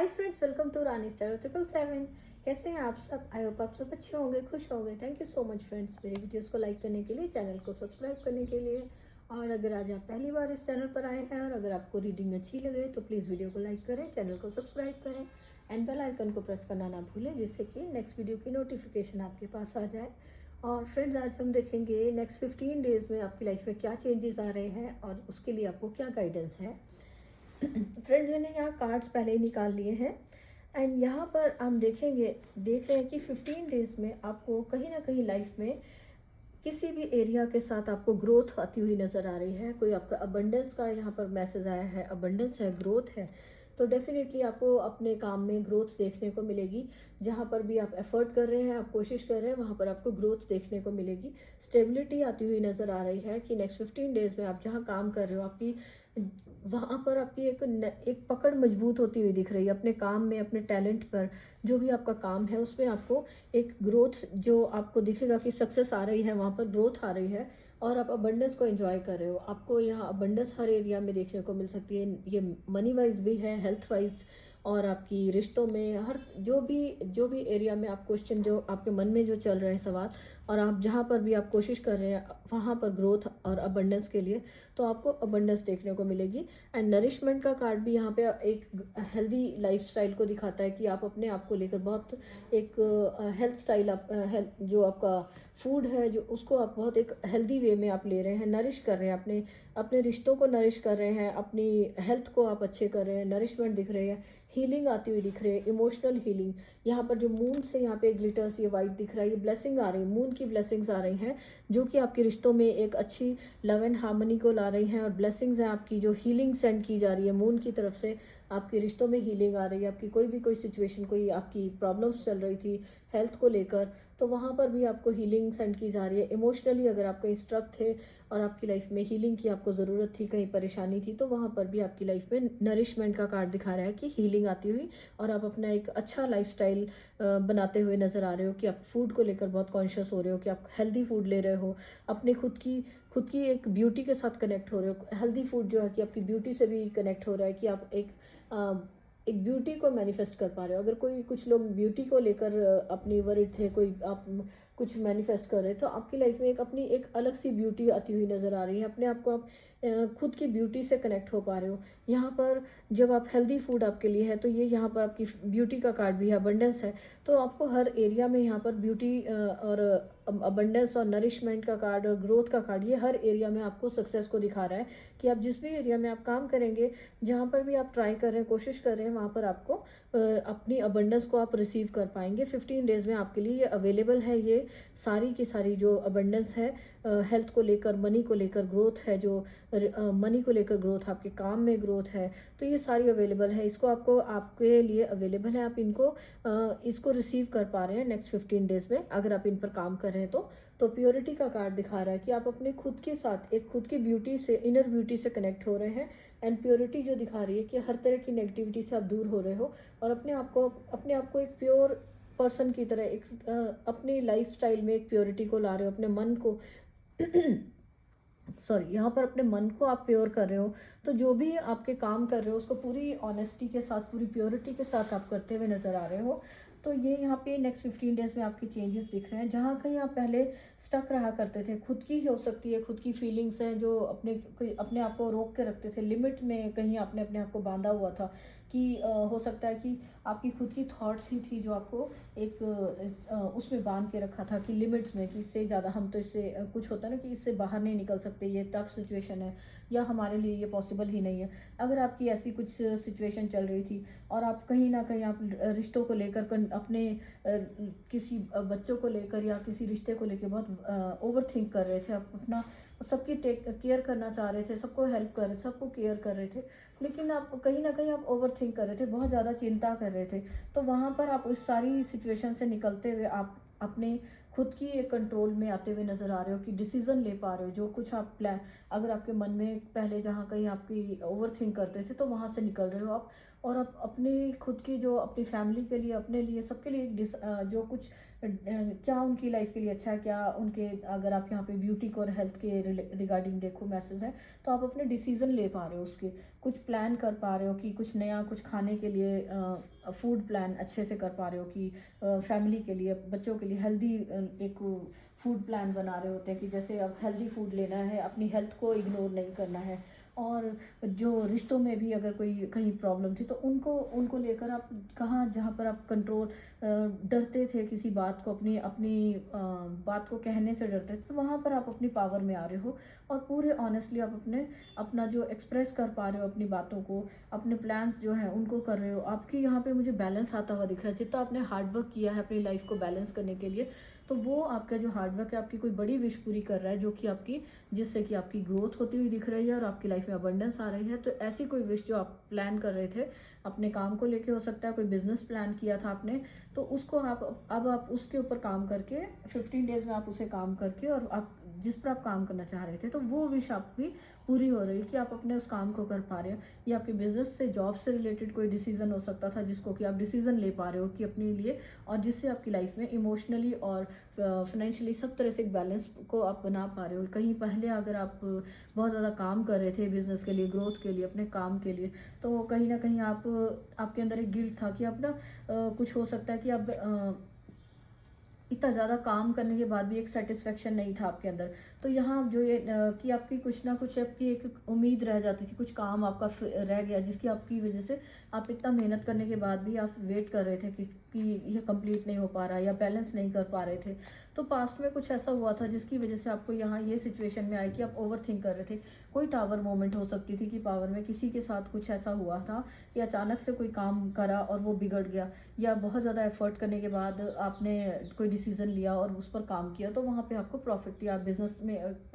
Hi friends, welcome to Rani star 777। कैसे हैं आप सब? आई होप आप सब अच्छे होंगे, खुश होंगे। Thank you so much friends, मेरे वीडियोस को लाइक करने के लिए, चैनल को सब्सक्राइब करने के लिए। और अगर आज आप पहली बार इस चैनल पर आए हैं और अगर आपको रीडिंग अच्छी लगे तो प्लीज़ वीडियो को लाइक करें, चैनल को सब्सक्राइब करें एंड बेल आइकन को प्रेस करना ना भूलें, जिससे कि नेक्स्ट वीडियो की नोटिफिकेशन आपके पास आ जाए। और फ्रेंड्स, आज हम देखेंगे नेक्स्ट 15 डेज़ में आपकी लाइफ में क्या चेंजेस आ रहे हैं और उसके लिए आपको क्या गाइडेंस है। फ्रेंड्स, मैंने यहाँ कार्ड्स पहले ही निकाल लिए हैं एंड यहाँ पर हम देख रहे हैं कि 15 डेज में आपको कहीं ना कहीं लाइफ में किसी भी एरिया के साथ आपको ग्रोथ आती हुई नज़र आ रही है। कोई आपका अबंडेंस का यहाँ पर मैसेज आया है, अबंडेंस है, ग्रोथ है, तो डेफिनेटली आपको अपने काम में ग्रोथ देखने को मिलेगी। जहाँ पर भी आप एफर्ट कर रहे हैं, आप कोशिश कर रहे हैं, वहाँ पर आपको ग्रोथ देखने को मिलेगी। स्टेबिलिटी आती हुई नज़र आ रही है कि नेक्स्ट 15 डेज में आप जहाँ काम कर रहे हो, आपकी वहाँ पर आपकी एक पकड़ मजबूत होती हुई दिख रही है अपने काम में, अपने टैलेंट पर। जो भी आपका काम है उसमें आपको एक ग्रोथ जो आपको दिखेगा कि सक्सेस आ रही है, वहाँ पर ग्रोथ आ रही है और आप अबंडेंस को एंजॉय कर रहे हो। आपको यहाँ अबंडेंस हर एरिया में देखने को मिल सकती है। ये मनी वाइज भी है, हेल्थ वाइज और आपकी रिश्तों में, हर जो भी एरिया में आप क्वेश्चन, जो आपके मन में जो चल रहे हैं सवाल, और आप जहाँ पर भी आप कोशिश कर रहे हैं वहाँ पर ग्रोथ और अबंडेंस के लिए, तो आपको अबंडेंस देखने को मिलेगी। एंड नरिशमेंट का कार्ड भी यहाँ पे एक हेल्दी लाइफस्टाइल को दिखाता है कि आप अपने आप को लेकर बहुत एक हेल्थ स्टाइल, आप हेल्थ जो आपका फूड है जो उसको आप बहुत एक हेल्दी वे में आप ले रहे हैं, नरिश कर रहे हैं, अपने अपने रिश्तों को नरिश कर रहे हैं, अपनी हेल्थ को आप अच्छे कर रहे हैं, नरिशमेंट दिख रही है, हीलिंग आती हुई दिख रही है, इमोशनल हीलिंग। यहाँ पर जो मून से यहाँ पे ग्लिटर्स ये वाइट दिख रहा है, ये ब्लेसिंग आ रही है, मून की ब्लेसिंग्स आ रही हैं जो कि आपके रिश्तों में एक अच्छी लव एंड हार्मनी को ला रही हैं। और ब्लेसिंग्स हैं आपकी, जो हीलिंग सेंड की जा रही है मून की तरफ से, आपके रिश्तों में हीलिंग आ रही है। आपकी कोई सिचुएशन, कोई आपकी प्रॉब्लम्स चल रही थी हेल्थ को लेकर, तो वहाँ पर भी आपको हीलिंग सेंड की जा रही है। इमोशनली अगर आप कहीं स्ट्रक थे और आपकी लाइफ में हीलिंग की आपको ज़रूरत थी, कहीं परेशानी थी, तो वहाँ पर भी आपकी लाइफ में नरिशमेंट का कार्ड दिखा रहा है कि हीलिंग आती हुई और आप अपना एक अच्छा लाइफस्टाइल बनाते हुए नज़र आ रहे हो। कि आप फूड को लेकर बहुत कॉन्शियस हो रहे हो, कि आप हेल्दी फूड ले रहे हो, अपने खुद की एक ब्यूटी के साथ कनेक्ट हो रहे हो। हेल्दी फूड जो है कि आपकी ब्यूटी से भी कनेक्ट हो रहा है, कि आप एक ब्यूटी को मैनिफेस्ट कर पा रहे हो। अगर कोई कुछ लोग ब्यूटी को लेकर अपनी वरिड थे, कोई आप कुछ मैनिफेस्ट कर रहे, तो आपकी लाइफ में एक अपनी एक अलग सी ब्यूटी आती हुई नज़र आ रही है। अपने आप को आप खुद की ब्यूटी से कनेक्ट हो पा रहे हो। यहाँ पर जब आप हेल्दी फूड आपके लिए है, तो ये यहाँ पर आपकी ब्यूटी का कार्ड भी है, अबंडेंस है। तो आपको हर एरिया में यहाँ पर ब्यूटी और अबंडेंस और नरिशमेंट का कार्ड और ग्रोथ का कार्ड, ये हर एरिया में आपको सक्सेस को दिखा रहा है। कि आप जिस भी एरिया में आप काम करेंगे, जहाँ पर भी आप ट्राई कर रहे हैं, कोशिश कर रहे हैं, वहाँ पर आपको अपनी अबंडेंस को आप रिसीव कर पाएंगे। 15 डेज में आपके लिए ये अवेलेबल है। ये सारी की सारी जो अबंडेंस है, हेल्थ को लेकर, मनी को लेकर ग्रोथ है, जो मनी को लेकर ग्रोथ, आपके काम में ग्रोथ है, तो ये सारी अवेलेबल है। इसको आपको आपके लिए अवेलेबल है। आप इसको रिसीव कर पा रहे हैं नेक्स्ट 15 डेज में, अगर आप इन पर काम कर रहे हैं तो प्योरिटी का कार्ड दिखा रहा है कि आप अपने खुद के साथ एक खुद की ब्यूटी से, इनर ब्यूटी से कनेक्ट हो रहे हैं। एंड प्योरिटी जो दिखा रही है कि हर तरह की नेगेटिविटी से आप दूर हो रहे हो और अपने आप को एक प्योर पर्सन की तरह अपनी लाइफ स्टाइल में एक प्योरिटी को ला रहे हो। अपने मन को सॉरी, यहाँ पर अपने मन को आप प्योर कर रहे हो। तो जो भी आपके काम कर रहे हो उसको पूरी ऑनेस्टी के साथ, पूरी प्योरिटी के साथ आप करते हुए नज़र आ रहे हो। तो ये यहाँ पे नेक्स्ट 15 डेज में आपके चेंजेस दिख रहे हैं। जहाँ कहीं आप पहले स्टक रहा करते थे, खुद की ही हो सकती है, खुद की फीलिंग्स हैं जो अपने आप को रोक के रखते थे, लिमिट में कहीं आपने अपने आप को बांधा हुआ था। कि हो सकता है कि आपकी खुद की थॉट्स ही थी जो आपको एक उसमें बांध के रखा था, कि लिमिट्स में, कि इससे ज़्यादा हम तो इससे कुछ होता है ना कि इससे बाहर नहीं निकल सकते, ये टफ सिचुएशन है या हमारे लिए ये पॉसिबल ही नहीं है। अगर आपकी ऐसी कुछ सिचुएशन चल रही थी और आप कहीं ना कहीं आप रिश्तों को लेकर, अपने किसी बच्चों को लेकर या किसी रिश्ते को लेकर बहुत ओवर थिंक कर रहे थे, आप अपना सबकी टेक केयर करना चाह रहे थे, सबको हेल्प कर रहे थे, सबको केयर कर रहे थे, लेकिन आप कहीं ना कहीं आप ओवर थिंक कर रहे थे, बहुत ज़्यादा चिंता कर रहे थे। तो वहाँ पर आप उस सारी सिचुएशन से निकलते हुए आप अपने खुद की एक कंट्रोल में आते हुए नज़र आ रहे हो, कि डिसीजन ले पा रहे हो। जो कुछ आप प्लान, अगर आपके मन में पहले जहाँ कहीं आपकी ओवर थिंक करते थे, तो वहाँ से निकल रहे हो आप। और आप अपनी खुद की जो अपनी फैमिली के लिए, अपने लिए, सबके लिए जो कुछ क्या उनकी लाइफ के लिए अच्छा है, क्या उनके, अगर आप यहाँ पे ब्यूटी को और हेल्थ के रिगार्डिंग देखो मैसेज है, तो आप अपने डिसीजन ले पा रहे हो, उसके कुछ प्लान कर पा रहे हो कि कुछ नया कुछ खाने के लिए फूड प्लान अच्छे से कर पा रहे हो कि फैमिली के लिए, बच्चों के लिए हेल्दी एक फूड प्लान बना रहे होते हैं कि जैसे अब हेल्दी फूड लेना है, अपनी हेल्थ को इग्नोर नहीं करना है। और जो रिश्तों में भी अगर कोई कहीं प्रॉब्लम थी तो उनको उनको लेकर आप कहाँ, जहाँ पर आप कंट्रोल डरते थे किसी बात को, अपनी अपनी बात को कहने से डरते थे, तो वहाँ पर आप अपनी पावर में आ रहे हो और पूरे ऑनेस्टली आप अपना जो एक्सप्रेस कर पा रहे हो अपनी बातों को, अपने प्लान्स जो हैं उनको कर रहे हो। आपकी यहाँ पे मुझे बैलेंस आता हुआ दिख रहा है, जितना आपने हार्डवर्क किया है अपनी लाइफ को बैलेंस करने के लिए, तो वो आपका जो हार्डवर्क है आपकी कोई बड़ी विश पूरी कर रहा है, जो कि आपकी, जिससे कि आपकी ग्रोथ होती हुई दिख रही है और आपकी लाइफ में अबंडेंस आ रही है। तो ऐसी कोई विश जो आप प्लान कर रहे थे अपने काम को लेके, हो सकता है कोई बिजनेस प्लान किया था आपने, तो उसको आप अब आप उसके ऊपर काम करके 15 डेज में आप उसे काम करके, और आप जिस पर आप काम करना चाह रहे थे, तो वो विश आपकी पूरी हो रही है कि आप अपने उस काम को कर पा रहे हो। या आपके बिजनेस से, जॉब से रिलेटेड कोई डिसीजन हो सकता था जिसको कि आप डिसीजन ले पा रहे हो कि अपने लिए, और जिससे आपकी लाइफ में इमोशनली और फाइनेंशियली सब तरह से एक बैलेंस को आप बना पा रहे हो। कहीं पहले अगर आप बहुत ज़्यादा काम कर रहे थे बिजनेस के लिए, ग्रोथ के लिए, अपने काम के लिए, तो कहीं ना कहीं आपके अंदर एक गिल्ट था कि आप ना कुछ हो सकता है कि आप इतना ज़्यादा काम करने के बाद भी एक सेटिस्फेक्शन नहीं था आपके अंदर। तो यहाँ जो ये कि आपकी कुछ ना कुछ आपकी एक उम्मीद रह जाती थी, कुछ काम आपका रह गया जिसकी आपकी वजह से आप इतना मेहनत करने के बाद भी आप वेट कर रहे थे कि यह कंप्लीट नहीं हो पा रहा या बैलेंस नहीं कर पा रहे थे। तो पास्ट में कुछ ऐसा हुआ था जिसकी वजह से आपको यहाँ ये सिचुएशन में आई कि आप ओवर थिंक कर रहे थे। कोई टावर मोमेंट हो सकती थी कि पावर में किसी के साथ कुछ ऐसा हुआ था कि अचानक से कोई काम करा और वो बिगड़ गया, या बहुत ज़्यादा एफर्ट करने के बाद आपने कोई डिसीजन लिया और उस पर काम किया, तो वहाँ पे आपको प्रॉफिट या बिजनेस में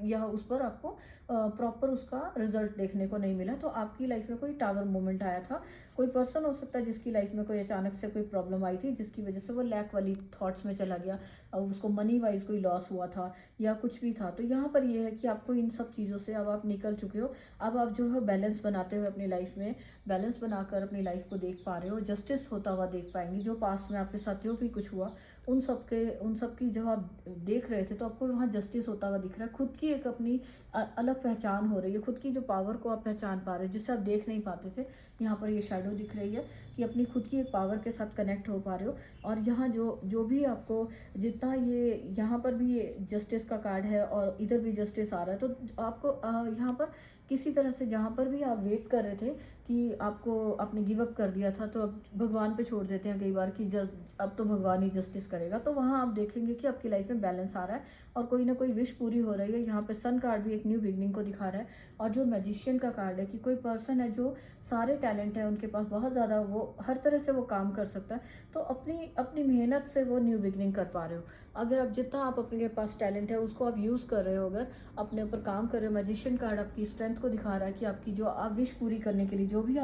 या उस पर आपको प्रॉपर उसका रिजल्ट देखने को नहीं मिला। तो आपकी लाइफ में कोई टावर मोमेंट आया था। कोई पर्सन हो सकता है जिसकी लाइफ में कोई अचानक से कोई प्रॉब्लम आई थी जिसकी वजह से वो लैक वाली थॉट्स में चला गया, उसको मनी वाइज कोई लॉस हुआ था या कुछ भी था। तो यहाँ पर ये है कि आपको इन सब चीज़ों से अब आप निकल चुके हो। अब आप जो है बैलेंस बनाते हुए अपनी लाइफ में, बैलेंस बनाकर अपनी लाइफ को देख पा रहे हो, जस्टिस होता हुआ देख पाएंगे। जो पास्ट में आपके साथ जो भी कुछ हुआ उन सब की जब आप देख रहे थे तो आपको वहाँ जस्टिस होता हुआ दिख रहा है। खुद की एक अपनी अलग पहचान हो रही है, खुद की जो पावर को आप पहचान पा रहे हो जिससे आप देख नहीं पाते थे। यहाँ पर ये शैडो दिख रही है कि अपनी खुद की एक पावर के साथ कनेक्ट हो पा रहे हो। और यहाँ जो जो भी आपको जितना ये, यहाँ पर भी ये जस्टिस का कार्ड है और इधर भी जस्टिस आ रहा है, तो आपको यहाँ पर किसी तरह से, जहाँ पर भी आप वेट कर रहे थे कि आपने गिव अप कर दिया था, तो अब भगवान पे छोड़ देते हैं कई बार कि अब तो भगवान ही जस्टिस करेगा, तो वहाँ आप देखेंगे कि आपकी लाइफ में बैलेंस आ रहा है और कोई ना कोई विश पूरी हो रही है। यहाँ पे सन कार्ड भी एक न्यू बिगनिंग को दिखा रहा है। और जो मैजिशियन का कार्ड है कि कोई पर्सन है जो सारे टैलेंट है उनके पास बहुत ज़्यादा, वो हर तरह से वो काम कर सकता है, तो अपनी अपनी मेहनत से वो न्यू बिगनिंग कर पा रहे हो। अगर आप जितना आप अपने पास टैलेंट है उसको आप यूज़ कर रहे हो, अगर अपने ऊपर काम कर रहे हो, मैजिशियन कार्ड आपकी स्ट्रेंथ को दिखा रहा है कि आपकी जो आप विश पूरी करने के लिए जो भी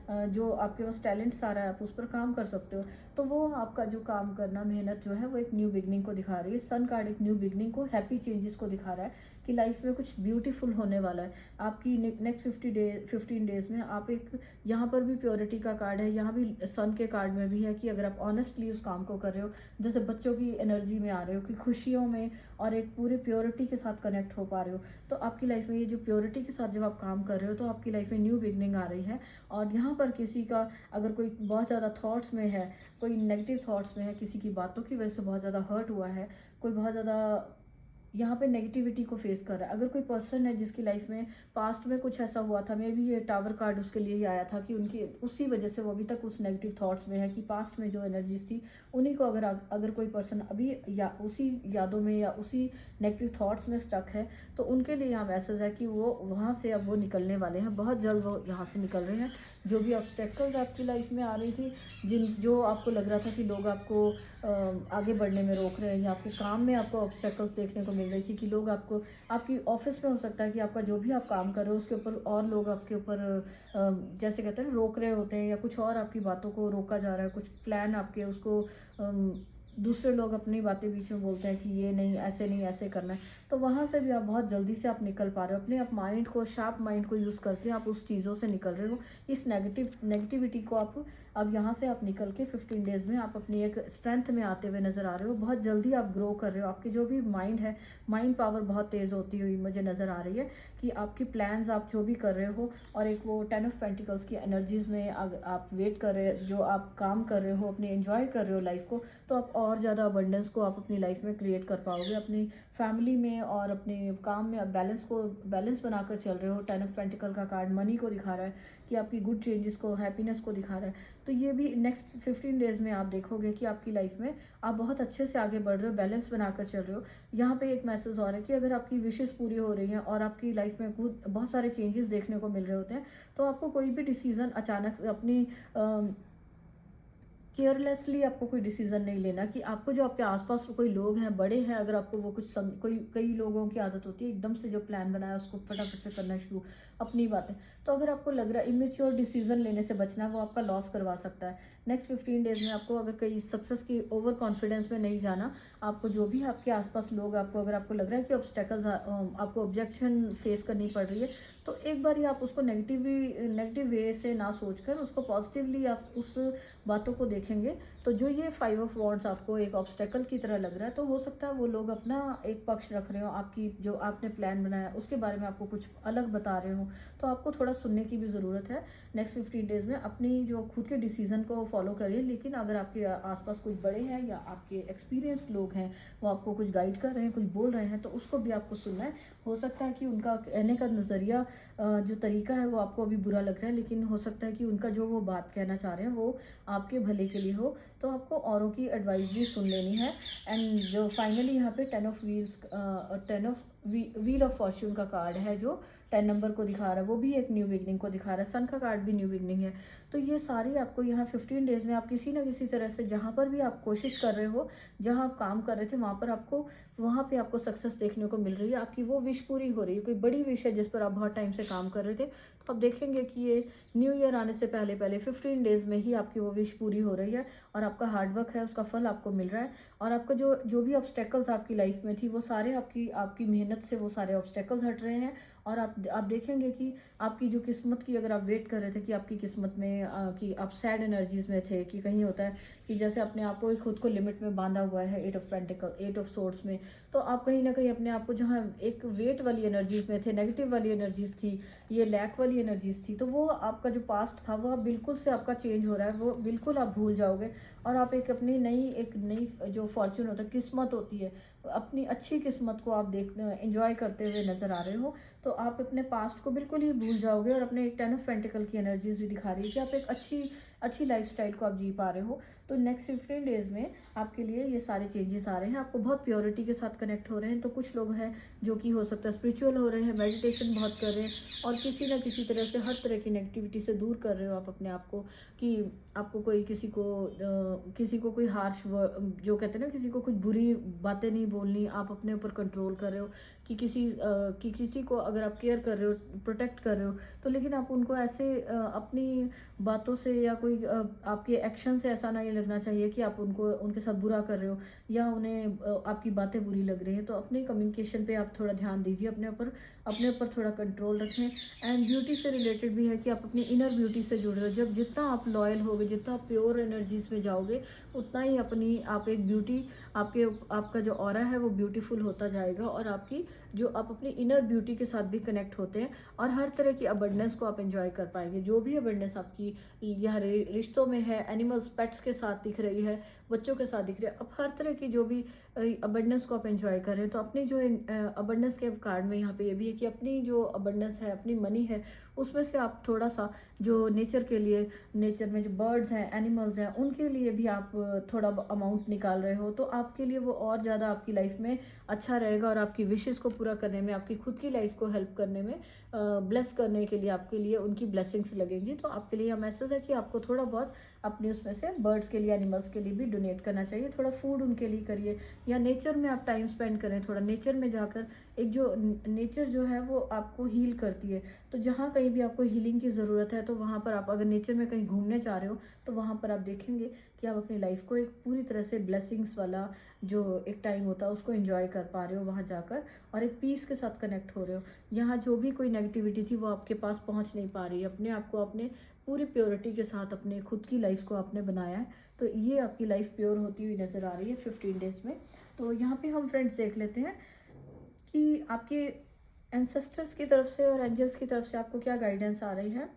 जो आपके पास टैलेंट्स आ रहा है आप उस पर काम कर सकते हो। तो वो आपका जो काम करना, मेहनत जो है वो एक न्यू बिगनिंग को दिखा रही है। सन कार्ड एक न्यू बिगनिंग को, हैप्पी चेंजेस को दिखा रहा है कि लाइफ में कुछ ब्यूटीफुल होने वाला है आपकी नेक्स्ट 15 डेज में। आप एक, यहाँ पर भी प्योरिटी का कार्ड है, यहाँ भी सन के कार्ड में भी है कि अगर आप ऑनेस्टली उस काम को कर रहे हो, जैसे बच्चों की एनर्जी में आ रहे हो कि खुशियों में और एक पूरी प्योरिटी के साथ कनेक्ट हो पा रहे हो, तो आपकी लाइफ में ये जो प्योरिटी के साथ जब आप काम कर रहे हो तो आपकी लाइफ में न्यू बिगनिंग आ रही है। और यहाँ पर किसी का अगर कोई बहुत ज़्यादा थॉट्स में है, कोई नेगेटिव थॉट्स में है, किसी की बातों की वजह से बहुत ज़्यादा हर्ट हुआ है, कोई बहुत ज़्यादा यहाँ पे नेगेटिविटी को फेस कर रहा है, अगर कोई पर्सन है जिसकी लाइफ में पास्ट में कुछ ऐसा हुआ था, मे भी ये टावर कार्ड उसके लिए ही आया था कि उनकी उसी वजह से वो अभी तक उस नेगेटिव थॉट्स में है कि पास्ट में जो एनर्जीज थी उन्हीं को अगर कोई पर्सन अभी या उसी यादों में या उसी नेगेटिव थॉट्स में स्टक है, तो उनके लिए यहाँ मैसेज है कि वो वहाँ से अब वो निकलने वाले हैं, बहुत जल्द वो यहाँ से निकल रहे हैं। जो भी ऑब्स्टेकल्स आपकी लाइफ में आ रही थी, जो आपको लग रहा था कि लोग आपको आगे बढ़ने में रोक रहे हैं, या आपके काम में आपको ऑब्स्टेकल्स देखने को मिल रही थी कि लोग आपको, आपकी ऑफिस में हो सकता है कि आपका जो भी आप काम कर रहे हो उसके ऊपर और लोग आपके ऊपर जैसे कहते हैं रोक रहे होते हैं, या कुछ और आपकी बातों को रोका जा रहा है, कुछ प्लान आपके उसको दूसरे लोग अपनी बातें बीच में बोलते हैं कि ये नहीं ऐसे करना है, तो वहाँ से भी आप बहुत जल्दी से आप निकल पा रहे हो। अपने आप माइंड को, शार्प माइंड को यूज़ करके आप उस चीज़ों से निकल रहे हो। इस नेगेटिविटी को आप अब यहाँ से आप निकल के 15 डेज़ में आप अपनी एक स्ट्रेंथ में आते हुए नज़र आ रहे हो। बहुत जल्दी आप ग्रो कर रहे हो। आपकी जो भी माइंड है, माइंड पावर बहुत तेज़ होती हुई मुझे नज़र आ रही है कि आपकी प्लान्स आप जो भी कर रहे हो, और एक वो 10 ऑफ पेंटिकल्स की एनर्जीज़ में आप वेट कर रहे हो, जो आप काम कर रहे हो, अपनी एंजॉय कर रहे हो लाइफ को, तो आप और ज़्यादा अबंडेंस को आप अपनी लाइफ में क्रिएट कर पाओगे। अपनी फैमिली में और अपने काम में आप बैलेंस बनाकर चल रहे हो। 10 ऑफ पेंटिकल का कार्ड मनी को दिखा रहा है कि आपकी गुड चेंजेस को, हैप्पीनेस को दिखा रहा है। तो ये भी नेक्स्ट 15 डेज़ में आप देखोगे कि आपकी लाइफ में आप बहुत अच्छे से आगे बढ़ रहे हो, बैलेंस बनाकर चल रहे हो। यहाँ पे एक मैसेज और है कि अगर आपकी विशेस पूरी हो रही हैं और आपकी लाइफ में बहुत सारे चेंजेस देखने को मिल रहे होते हैं, तो आपको कोई भी डिसीज़न अचानक अपनी केयरलेसली आपको कोई डिसीजन नहीं लेना। कि आपको जो आपके आसपास कोई लोग हैं, बड़े हैं, अगर आपको वो कुछ कोई कई लोगों की आदत होती है एकदम से जो प्लान बनाया उसको फटाफट से करना शुरू, अपनी बातें। तो अगर आपको लग रहा है इमेच्योर डिसीजन लेने से बचना, वो आपका लॉस करवा सकता है। नेक्स्ट 15 डेज में आपको अगर कई सक्सेस की ओवर कॉन्फिडेंस में नहीं जाना। आपको जो भी आपके आसपास लोग, आपको अगर आपको लग रहा है कि ऑब्स्टेकल्स, आपको ऑब्जेक्शन फेस करनी पड़ रही है, तो एक बार ही आप उसको नेगेटिव वे से ना सोचकर उसको पॉजिटिवली आप उस बातों को देखेंगे। तो जो ये 5 ऑफ वॉन्ड्स आपको एक ऑब्स्टेकल की तरह लग रहा है, तो हो सकता है वो लोग अपना एक पक्ष रख रहे हो, आपकी जो आपने प्लान बनाया उसके बारे में आपको कुछ अलग बता रहे हो। तो आपको थोड़ा सुनने की भी ज़रूरत है। नेक्स्ट 15 डेज़ में अपनी जो खुद के डिसीज़न को फॉलो करिए, लेकिन अगर आपके आसपास कुछ बड़े हैं या आपके एक्सपीरियंस्ड लोग हैं, वो आपको कुछ गाइड कर रहे हैं, कुछ बोल रहे हैं, तो उसको भी आपको सुनना है। हो सकता है कि उनका कहने का नज़रिया, जो तरीका है वो आपको अभी बुरा लग रहा है, लेकिन हो सकता है कि उनका जो वो बात कहना चाह रहे हैं वो आपके भले के लिए हो। तो आपको औरों की एडवाइस भी सुन लेनी है। एंड जो फाइनली यहाँ पे 10 ऑफ व्हील ऑफ फॉर्च्यून का कार्ड है, जो 10 नंबर को दिखा रहा है, वो भी एक न्यू बिगनिंग को दिखा रहा है। सन का कार्ड भी न्यू बिगनिंग है। तो ये सारी आपको यहाँ 15 डेज़ में आप किसी ना किसी तरह से, जहाँ पर भी आप कोशिश कर रहे हो, जहाँ आप काम कर रहे थे, वहाँ पे आपको सक्सेस देखने को मिल रही है। आपकी वो विश पूरी हो रही है। कोई बड़ी विश है जिस पर आप बहुत टाइम से काम कर रहे थे, तो आप देखेंगे कि ये न्यू ईयर आने से पहले 15 डेज़ में ही आपकी वो विश पूरी हो रही है, और आपका हार्डवर्क है उसका फल आपको मिल रहा है। और आपका जो भी ऑब्स्टेकल्स आपकी लाइफ में थी, वो सारे आपकी मेहनत से वो सारे ऑब्स्टेकल्स हट रहे हैं। और आप देखेंगे कि आपकी जो किस्मत की, अगर आप वेट कर रहे थे कि आपकी किस्मत में कि आप सैड एनर्जीज में थे, कि कहीं होता है कि जैसे अपने आप को खुद को लिमिट में बांधा हुआ है 8 ऑफ सोर्ड्स में, तो आप कहीं ना कहीं अपने आप को जहाँ एक वेट वाली एनर्जीज में थे, नेगेटिव वाली एनर्जीज थी, ये लैक वाली एनर्जीज थी, तो वो आपका जो पास्ट था वो अब बिल्कुल से आपका चेंज हो रहा है। वो बिल्कुल आप भूल जाओगे, और आप एक नई जो फॉर्चून होता है, किस्मत होती है, अपनी अच्छी किस्मत को आप एंजॉय करते हुए नज़र आ रहे हो। तो आप अपने पास्ट को बिल्कुल ही भूल जाओगे। और अपने एक 10 ऑफ पेंटिकल की एनर्जीज भी दिखा रही है कि आप एक अच्छी लाइफस्टाइल को आप जी पा रहे हो। तो नेक्स्ट 15 डेज़ में आपके लिए ये सारे चेंजेस आ रहे हैं। आपको बहुत प्योरिटी के साथ कनेक्ट हो रहे हैं। तो कुछ लोग हैं जो कि हो सकता है स्पिरिचुअल हो रहे हैं, मेडिटेशन बहुत कर रहे हैं, और किसी ना किसी तरह से, हर तरह की नेगेटिविटी से दूर कर रहे हो आप अपने आप को। कि आपको कोई किसी को कोई हार्श जो कहते हैं ना, किसी को कुछ बुरी बातें नहीं बोलनी, आप अपने ऊपर कंट्रोल कर रहे हो। कि किसी को अगर आप केयर कर रहे हो, प्रोटेक्ट कर रहे हो, तो लेकिन आप उनको ऐसे अपनी बातों से या कोई आपके एक्शन से ऐसा नहीं लगना चाहिए कि आप उनके साथ बुरा कर रहे हो, या उन्हें आपकी बातें बुरी लग रही हैं। तो अपनी कम्युनिकेशन पे आप थोड़ा ध्यान दीजिए, अपने ऊपर थोड़ा कंट्रोल रखें। एंड ब्यूटी से रिलेटेड भी है कि आप अपनी इनर ब्यूटी से जुड़ रहे हो। जब जितना आप लॉयल होगे, जितना आप प्योर एनर्जीज में जाओगे, उतना ही आप एक ब्यूटी, आपका जो ऑरा है वो ब्यूटीफुल होता जाएगा। और आप अपनी इनर ब्यूटी के साथ भी कनेक्ट होते हैं, और हर तरह की अबंडेंस को आप एंजॉय कर पाएंगे। जो भी अबंडेंस आपकी यहाँ रिश्तों में है, एनिमल्स, पेट्स के साथ दिख रही है, बच्चों के साथ दिख रही है, अब हर तरह की जो भी अबंडेंस को आप एंजॉय कर रहे हैं। तो अपनी जो अबंडेंस के कार्ड में यहाँ पे ये भी है कि अपनी जो अबंडेंस है, अपनी मनी है, उसमें से आप थोड़ा सा जो नेचर में जो बर्ड्स हैं, एनिमल्स हैं, उनके लिए भी आप थोड़ा अमाउंट निकाल रहे हो। तो आपके लिए वो और ज़्यादा आपकी लाइफ में अच्छा रहेगा, और आपकी विशेज़ को पूरा करने में, आपकी खुद की लाइफ को हेल्प करने में, ब्लेस करने के लिए आपके लिए उनकी ब्लेसिंग्स लगेंगी। तो आपके लिए यह मैसेज है कि आपको थोड़ा बहुत अपनी उसमें से बर्ड्स के लिए, एनिमल्स के लिए भी डोनेट करना चाहिए। थोड़ा फूड उनके लिए करिए, या नेचर में आप टाइम स्पेंड करें। थोड़ा नेचर में जाकर, एक जो नेचर जो है वो आपको हील करती है। तो जहाँ कहीं कहीं भी आपको हीलिंग की ज़रूरत है, तो वहाँ पर आप अगर नेचर में कहीं घूमने जा रहे हो तो वहाँ पर आप देखेंगे कि आप अपनी लाइफ को एक पूरी तरह से ब्लेसिंग्स वाला जो एक टाइम होता है उसको एंजॉय कर पा रहे हो वहाँ जाकर, और एक पीस के साथ कनेक्ट हो रहे हो। यहाँ जो भी कोई नेगेटिविटी थी वो आपके पास पहुँच नहीं पा रही है। अपने आप को अपने पूरी प्योरिटी के साथ अपने खुद की लाइफ को आपने बनाया है, तो ये आपकी लाइफ प्योर होती हुई नज़र आ रही है 15 डेज में। तो यहाँ पे हम फ्रेंड्स देख लेते हैं कि आपके एंसेस्टर्स की तरफ से और एंजल्स की तरफ से आपको क्या गाइडेंस आ रही है।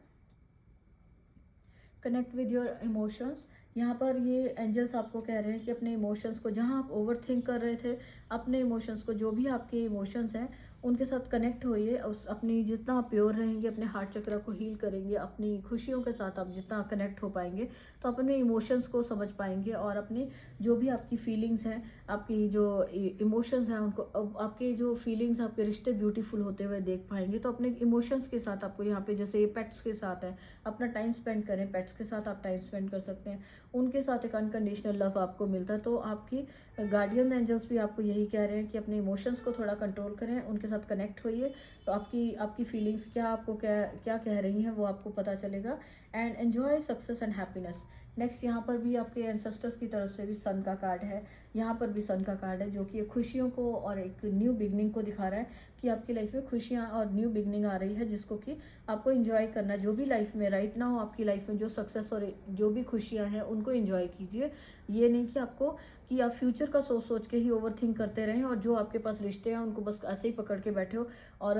Connect with your emotions. यहाँ पर ये एंजल्स आपको कह रहे हैं कि अपने इमोशंस को, जहाँ आप ओवर थिंक कर रहे थे, अपने इमोशंस को, जो भी आपके इमोशंस हैं उनके साथ कनेक्ट होइए। उस अपनी जितना आप प्योर रहेंगे, अपने हार्ट चक्र को हील करेंगे, अपनी खुशियों के साथ आप जितना कनेक्ट हो पाएंगे तो अपने इमोशंस को समझ पाएंगे, और अपनी जो भी आपकी फीलिंग्स हैं, आपकी जो इमोशंस हैं उनको, आपके जो फीलिंग्स, आपके रिश्ते ब्यूटीफुल होते हुए देख पाएंगे। तो अपने इमोशंस के साथ आपको यहाँ पे, जैसे पेट्स के साथ है, अपना टाइम स्पेंड करें, पेट्स के साथ आप टाइम स्पेंड कर सकते हैं, उनके साथ एक अनकंडीशनल लव आपको मिलता है। तो आपकी गार्डियन एंजल्स भी आपको यही कह रहे हैं कि अपने इमोशंस को थोड़ा कंट्रोल करें, उनके साथ कनेक्ट होइए, तो आपकी आपकी फीलिंग्स क्या आपको क्या क्या कह रही हैं वो आपको पता चलेगा। And enjoy success and happiness. Next यहाँ पर भी आपके एंसेस्टर्स की तरफ से भी सन का कार्ड है, यहाँ पर भी सन का कार्ड है, जो कि खुशियों को और एक न्यू बिगनिंग को दिखा रहा है कि आपकी लाइफ में खुशियाँ और न्यू बिगनिंग आ रही है, जिसको कि आपको एंजॉय करना है। जो भी लाइफ में राइट ना हो, आपकी लाइफ में जो सक्सेस और जो भी खुशियाँ हैं उनको एंजॉय कीजिए। ये नहीं कि आपको कि आप फ्यूचर का सोच सोच के ही ओवर थिंक करते रहें, और जो आपके पास रिश्ते हैं उनको बस ऐसे ही पकड़ के बैठे हो, और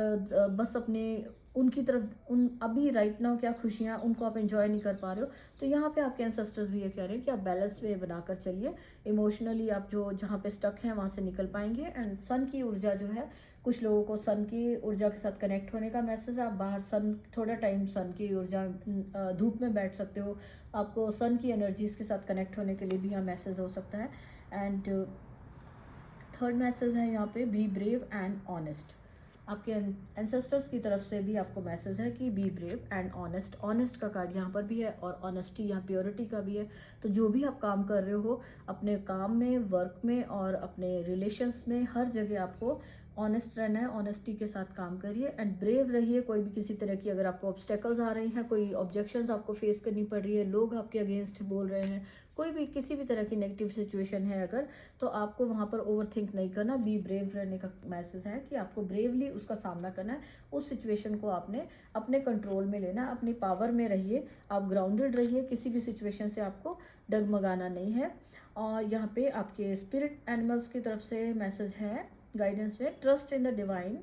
बस अपने उनकी तरफ, उन अभी राइट नाउ क्या खुशियाँ उनको आप एंजॉय नहीं कर पा रहे हो। तो यहाँ पे आपके एंसेस्टर्स भी ये कह रहे हैं कि आप बैलेंस वे बनाकर चलिए। इमोशनली आप जो जहाँ पे स्टक हैं वहाँ से निकल पाएंगे। एंड सन की ऊर्जा जो है, कुछ लोगों को सन की ऊर्जा के साथ कनेक्ट होने का मैसेज है। आप बाहर सन, थोड़ा टाइम सन की ऊर्जा, धूप में बैठ सकते हो, आपको सन की एनर्जीज के साथ कनेक्ट होने के लिए भी यहाँ मैसेज हो सकता है। एंड थर्ड मैसेज है यहाँ पे, बी ब्रेव एंड ऑनेस्ट। आपके एंसेस्टर्स की तरफ से भी आपको मैसेज है कि be brave and honest. Honest का कार्ड यहाँ पर भी है, और ऑनेस्टी यहाँ प्योरिटी का भी है। तो जो भी आप काम कर रहे हो, अपने काम में, वर्क में और अपने रिलेशंस में, हर जगह आपको ऑनेस्ट रहना है, ऑनेस्टी के साथ काम करिए। एंड ब्रेव रहिए। कोई भी किसी तरह की अगर आपको ऑब्स्टेकल्स आ रही हैं, कोई ऑब्जेक्शंस आपको फेस करनी पड़ रही है, लोग आपके अगेंस्ट बोल रहे हैं, कोई भी किसी भी तरह की नेगेटिव सिचुएशन है अगर, तो आपको वहाँ पर ओवर थिंक नहीं करना। बी ब्रेव रहने का मैसेज है कि आपको ब्रेवली उसका सामना करना है। उस सिचुएशन को आपने अपने कंट्रोल में लेना, अपनी पावर में रहिए, आप ग्राउंडेड रहिए, किसी भी सिचुएशन से आपको डगमगाना नहीं है। और यहाँ पे आपके स्पिरिट एनिमल्स की तरफ से मैसेज है गाइडेंस में, ट्रस्ट इन द डिवाइन।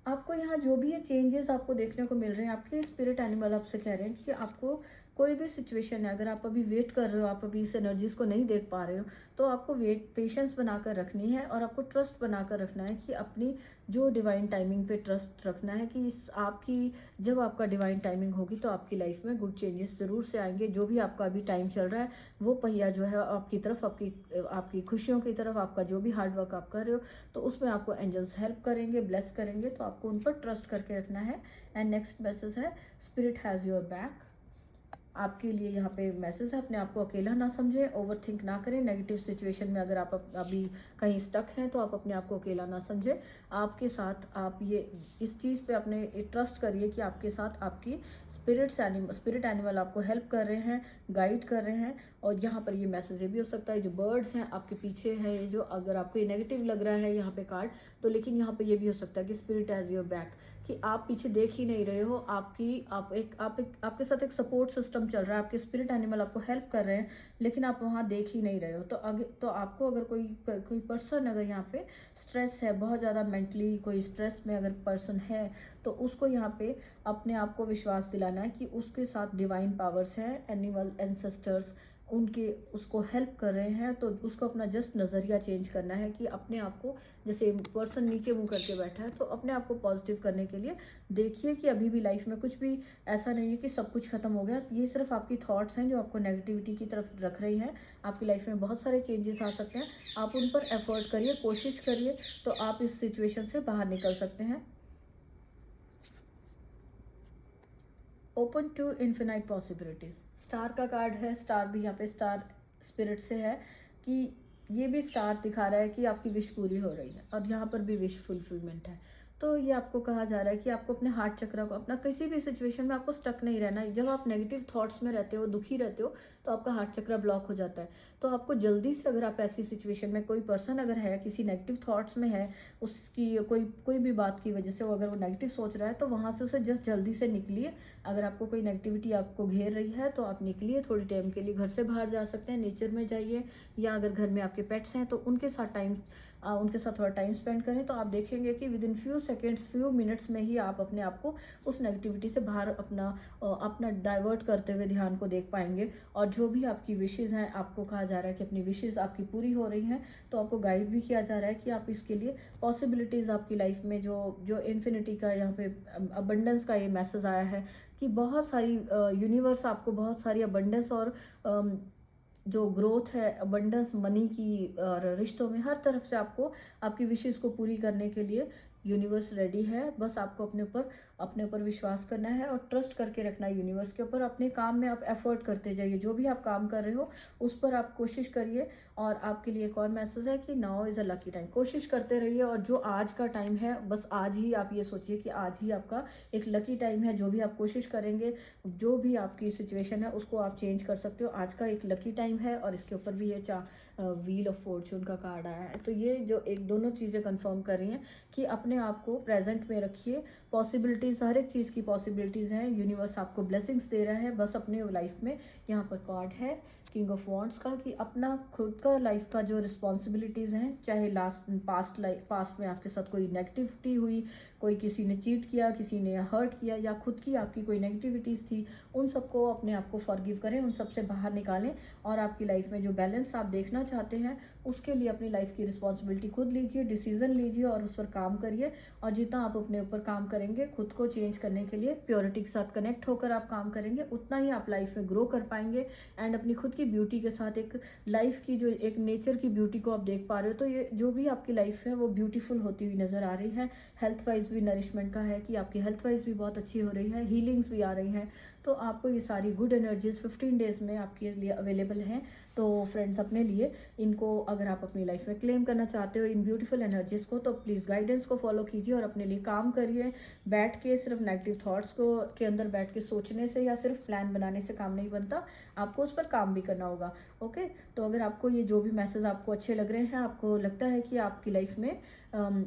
आपको यहाँ जो भी ये चेंजेस आपको देखने को मिल रहे हैं, आपके स्पिरिट एनिमल आपसे कह रहे हैं कि आपको कोई भी सिचुएशन है, अगर आप अभी वेट कर रहे हो, आप अभी इस एनर्जीज को नहीं देख पा रहे हो, तो आपको वेट, पेशेंस बनाकर रखनी है, और आपको ट्रस्ट बनाकर रखना है कि अपनी जो डिवाइन टाइमिंग पे ट्रस्ट रखना है कि आपकी, जब आपका डिवाइन टाइमिंग होगी तो आपकी लाइफ में गुड चेंजेस ज़रूर से आएंगे। जो भी आपका अभी टाइम चल रहा है, वो पहिया जो है आपकी तरफ, आपकी खुशियों की तरफ, आपका जो भी हार्ड वर्क आप कर रहे हो, तो उसमें आपको एंजल्स हेल्प करेंगे, ब्लेस करेंगे, तो आपको उन पर ट्रस्ट करके रखना है। एंड नेक्स्ट मैसेज है, स्पिरिट हैज़ योर बैक। आपके लिए यहाँ पे मैसेज है, अपने आप को अकेला ना समझें, ओवर थिंक ना करें। नेगेटिव सिचुएशन में अगर आप अभी कहीं स्टक हैं तो आप अपने आप को अकेला ना समझें, आपके साथ आप ये इस चीज़ पे अपने ट्रस्ट करिए कि आपके साथ आपकी स्पिरिट एनिमल आपको हेल्प कर रहे हैं, गाइड कर रहे हैं। और यहाँ पर ये मैसेज ये भी हो सकता है, जो बर्ड्स हैं आपके पीछे है, ये जो, अगर आपको ये नेगेटिव लग रहा है यहाँ पे कार्ड, तो लेकिन यहाँ पे ये भी हो सकता है कि स्पिरिट एज योर बैक, कि आप पीछे देख ही नहीं रहे हो, आपके साथ एक सपोर्ट सिस्टम चल रहा है, आपके स्पिरिट एनिमल आपको हेल्प कर रहे हैं, लेकिन आप वहाँ देख ही नहीं रहे हो। तो आपको अगर कोई पर्सन अगर यहाँ पे स्ट्रेस है, बहुत ज़्यादा मेंटली कोई स्ट्रेस में अगर पर्सन है, तो उसको यहाँ पे अपने आप को विश्वास दिलाना है कि उसके साथ डिवाइन पावर्स हैं, एनिमल एंसेस्टर्स उनके उसको हेल्प कर रहे हैं। तो उसको अपना जस्ट नज़रिया चेंज करना है कि अपने आप को, जैसे पर्सन नीचे मुंह करके बैठा है, तो अपने आप को पॉजिटिव करने के लिए देखिए कि अभी भी लाइफ में कुछ भी ऐसा नहीं है कि सब कुछ खत्म हो गया। ये सिर्फ आपकी थॉट्स हैं जो आपको नेगेटिविटी की तरफ रख रही हैं। आपकी लाइफ में बहुत सारे चेंजेस आ सकते हैं, आप उन पर एफर्ट करिए, कोशिश करिए, तो आप इस सिचुएशन से बाहर निकल सकते हैं। Open to infinite possibilities, star का कार्ड है। स्टार भी यहाँ पे स्टार स्पिरिट से है कि ये भी स्टार दिखा रहा है कि आपकी विश पूरी हो रही है, और यहाँ पर भी विश फुलफिलमेंट है। तो ये आपको कहा जा रहा है कि आपको अपने हार्ट चक्र को, अपना किसी भी सिचुएशन में आपको स्टक नहीं रहना। जब आप नेगेटिव थॉट्स में रहते हो, दुखी रहते हो, तो आपका हार्ट चक्र ब्लॉक हो जाता है। तो आपको जल्दी से, अगर आप ऐसी सिचुएशन में, कोई पर्सन अगर है किसी नेगेटिव थॉट्स में है, उसकी कोई कोई भी बात की वजह से वो अगर वो नेगेटिव सोच रहा है, तो वहाँ से उसे जस्ट जल्दी से निकलिए। अगर आपको कोई नेगेटिविटी आपको घेर रही है तो आप निकलिए, थोड़ी टाइम के लिए घर से बाहर जा सकते हैं, नेचर में जाइए, या अगर घर में आपके पेट्स हैं तो उनके साथ थोड़ा टाइम स्पेंड करें। तो आप देखेंगे कि with in few seconds, few minutes में ही आप अपने आप को उस नेगेटिविटी से बाहर अपना डाइवर्ट करते हुए ध्यान को देख पाएंगे। और जो भी आपकी विशेज़ हैं, आपको कहा जा रहा है कि अपनी विशेज़ आपकी पूरी हो रही हैं, तो आपको गाइड भी किया जा रहा है कि आप इसके लिए पॉसिबिलिटीज़ आपकी लाइफ में, जो इन्फिनिटी का यहाँ पे अबंडेंस का ये मैसेज आया है कि बहुत सारी यूनिवर्स आपको बहुत सारी अबंडेंस और जो ग्रोथ है, अबंडेंस मनी की और रिश्तों में, हर तरफ से आपको आपकी विशेष को पूरी करने के लिए यूनिवर्स रेडी है। बस आपको अपने ऊपर विश्वास करना है और ट्रस्ट करके रखना है यूनिवर्स के ऊपर। अपने काम में आप एफर्ट करते जाइए, जो भी आप काम कर रहे हो उस पर आप कोशिश करिए। और आपके लिए एक और मैसेज है कि now is a lucky time, कोशिश करते रहिए। और जो आज का टाइम है, बस आज ही आप ये सोचिए कि आज ही आपका एक लकी टाइम है। जो भी आप कोशिश करेंगे, जो भी आपकी सिचुएशन है, उसको आप चेंज कर सकते हो। आज का एक लकी टाइम है। और इसके ऊपर भी ये व्हील ऑफ फॉर्चून का कार्ड आया है। तो ये जो एक दोनों चीज़ें कंफर्म कर रही हैं कि अपने आप को प्रेजेंट में रखिए। पॉसिबिलिटीज़, हर एक चीज़ की पॉसिबिलिटीज़ हैं। यूनिवर्स आपको ब्लेसिंग्स दे रहा है। बस अपने लाइफ में, यहाँ पर कार्ड है किंग ऑफ वॉन्ड्स का, कि अपना खुद का लाइफ का जो रिस्पॉन्सिबिलिटीज़ हैं, चाहे पास्ट में आपके साथ कोई नेगेटिविटी हुई, कोई किसी ने चीट किया, किसी ने हर्ट किया, या खुद की आपकी कोई नेगेटिविटीज़ थी, उन सबको अपने आप को फॉरगिव करें, उन सब से बाहर निकालें। और आपकी लाइफ में जो बैलेंस आप देखना चाहते हैं, उसके लिए अपनी लाइफ की रिस्पॉन्सिबिलिटी खुद लीजिए, डिसीजन लीजिए और उस पर काम करिए। और जितना आप अपने ऊपर काम करेंगे, खुद को चेंज करने के लिए प्योरिटी के साथ कनेक्ट होकर आप काम करेंगे, उतना ही आप लाइफ में ग्रो कर पाएंगे। एंड अपनी खुद की ब्यूटी के साथ एक लाइफ की, जो एक नेचर की ब्यूटी को आप देख पा रहे हो, तो ये जो भी आपकी लाइफ है वो ब्यूटीफुल होती हुई नज़र आ रही है। हेल्थ वाइज भी नरिशमेंट का है कि आपकी हेल्थ वाइज भी बहुत अच्छी हो रही है, हीलिंग्स भी आ रही हैं। तो आपको ये सारी गुड एनर्जीज 15 डेज़ में आपके लिए अवेलेबल हैं। तो फ्रेंड्स, अपने लिए इनको अगर आप अपनी लाइफ में क्लेम करना चाहते हो, इन ब्यूटीफुल एनर्जीज को, तो प्लीज़ गाइडेंस को फॉलो कीजिए और अपने लिए काम करिए। बैठ के सिर्फ नेगेटिव थॉट्स को के अंदर बैठ के सोचने से या सिर्फ प्लान बनाने से काम नहीं बनता, आपको उस पर काम भी करना होगा। ओके, तो अगर आपको ये जो भी मैसेज आपको अच्छे लग रहे हैं, आपको लगता है कि आपकी लाइफ में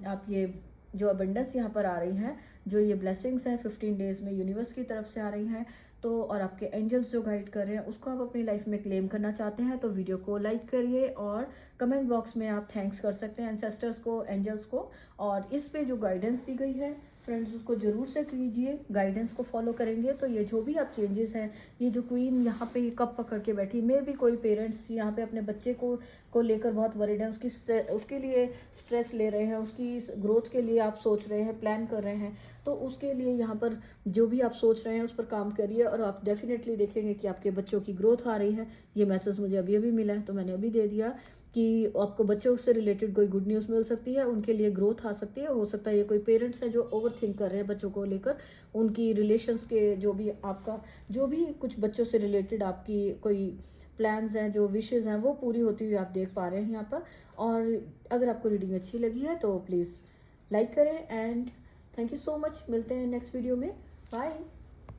आप ये जो अबंडेंस यहाँ पर आ रही हैं, जो ये ब्लेसिंग्स हैं 15 डेज़ में यूनिवर्स की तरफ से आ रही हैं, तो और आपके एंजल्स जो गाइड कर रहे हैं, उसको आप अपनी लाइफ में क्लेम करना चाहते हैं, तो वीडियो को लाइक करिए और कमेंट बॉक्स में आप थैंक्स कर सकते हैं एंसेस्टर्स को, एंजल्स को। और इस पे जो गाइडेंस दी गई है फ्रेंड्स, उसको ज़रूर से कीजिए। गाइडेंस को फॉलो करेंगे तो ये जो भी आप चेंजेस हैं, ये जो क्वीन यहाँ पे कप पकड़ के बैठी, मे भी कोई पेरेंट्स यहाँ पे अपने बच्चे को लेकर बहुत वरीड हैं, उसके लिए स्ट्रेस ले रहे हैं, उसकी ग्रोथ के लिए आप सोच रहे हैं, प्लान कर रहे हैं, तो उसके लिए यहाँ पर जो भी आप सोच रहे हैं उस पर काम करिए और आप डेफिनेटली देखेंगे कि आपके बच्चों की ग्रोथ आ रही है। ये मैसेज मुझे अभी अभी मिला है, तो मैंने अभी दे दिया कि आपको बच्चों से रिलेटेड कोई गुड न्यूज़ मिल सकती है, उनके लिए ग्रोथ आ सकती है। हो सकता है ये कोई पेरेंट्स हैं जो ओवर थिंक कर रहे हैं बच्चों को लेकर, उनकी रिलेशंस के जो भी कुछ बच्चों से रिलेटेड आपकी कोई प्लान्स हैं, जो विशेज़ हैं, वो पूरी होती हुई आप देख पा रहे हैं यहाँ पर। और अगर आपको रीडिंग अच्छी लगी है तो प्लीज़ लाइक करें and thank you so much. मिलते हैं नेक्स्ट वीडियो में, बाय।